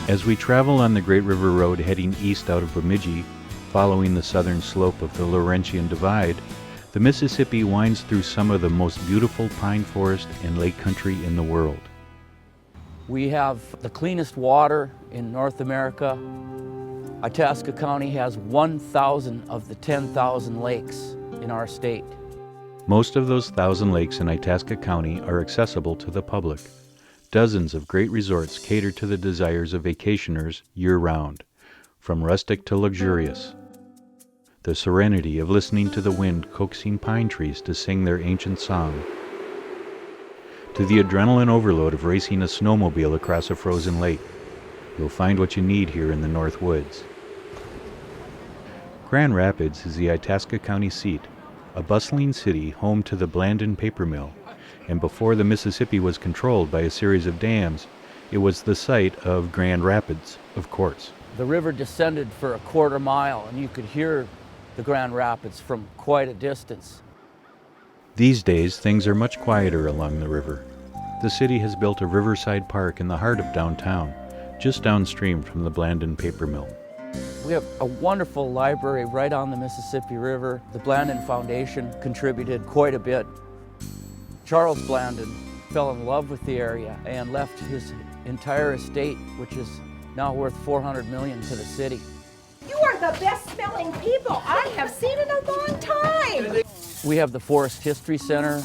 As we travel on the Great River Road heading east out of Bemidji, following the southern slope of the Laurentian Divide, the Mississippi winds through some of the most beautiful pine forest and lake country in the world. We have the cleanest water in North America. Itasca County has 1,000 of the 10,000 lakes in our state. Most of those 1,000 lakes in Itasca County are accessible to the public. Dozens of great resorts cater to the desires of vacationers year-round, from rustic to luxurious. The serenity of listening to the wind coaxing pine trees to sing their ancient song, to the adrenaline overload of racing a snowmobile across a frozen lake. You'll find what you need here in the Northwoods. Grand Rapids is the Itasca County seat, a bustling city home to the Blandin paper mill, and before the Mississippi was controlled by a series of dams, it was the site of Grand Rapids, of course. The river descended for a quarter mile, and you could hear the Grand Rapids from quite a distance. These days, things are much quieter along the river. The city has built a riverside park in the heart of downtown, just downstream from the Blandin paper mill. We have a wonderful library right on the Mississippi River. The Blandin Foundation contributed quite a bit. Charles Blandin fell in love with the area and left his entire estate, which is now worth $400 million to the city. You are the best smelling people I have seen in a long time. We have the Forest History Center,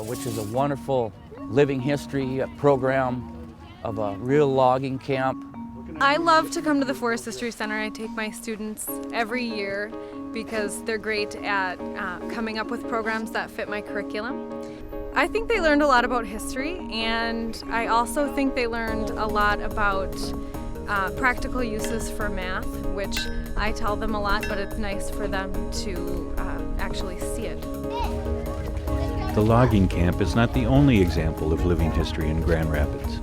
which is a wonderful living history program of a real logging camp. I love to come to the Forest History Center. I take my students every year because they're great at coming up with programs that fit my curriculum. I think they learned a lot about history, and I also think they learned a lot about practical uses for math, which I tell them a lot, but it's nice for them to actually see it. The logging camp is not the only example of living history in Grand Rapids.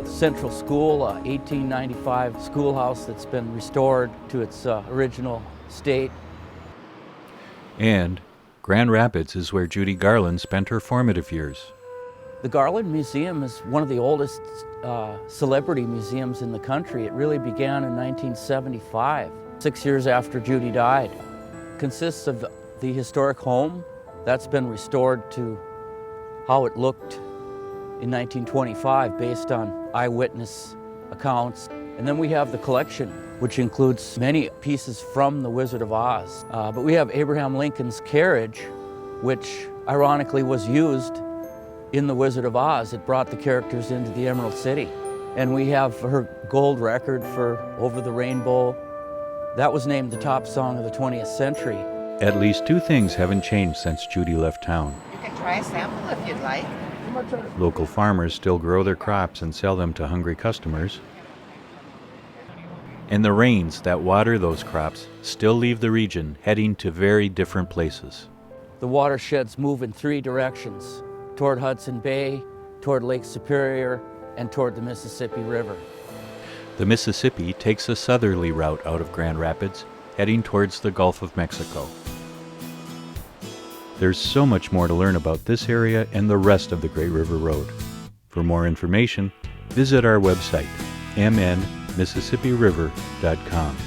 Central School, 1895 schoolhouse that's been restored to its original state. And Grand Rapids is where Judy Garland spent her formative years. The Garland Museum is one of the oldest celebrity museums in the country. It really began in 1975, 6 years after Judy died. It consists of the historic home that's been restored to how it looked in 1925 based on eyewitness accounts. And then we have the collection, which includes many pieces from The Wizard of Oz. But we have Abraham Lincoln's carriage, which ironically was used in The Wizard of Oz. It brought the characters into the Emerald City. And we have her gold record for Over the Rainbow. That was named the top song of the 20th century. At least two things haven't changed since Judy left town. You can try a sample if you'd like. Local farmers still grow their crops and sell them to hungry customers. And the rains that water those crops still leave the region heading to very different places. The watersheds move in three directions: toward Hudson Bay, toward Lake Superior, and toward the Mississippi River. The Mississippi takes a southerly route out of Grand Rapids, heading towards the Gulf of Mexico. There's so much more to learn about this area and the rest of the Great River Road. For more information, visit our website, mnmississippiriver.com.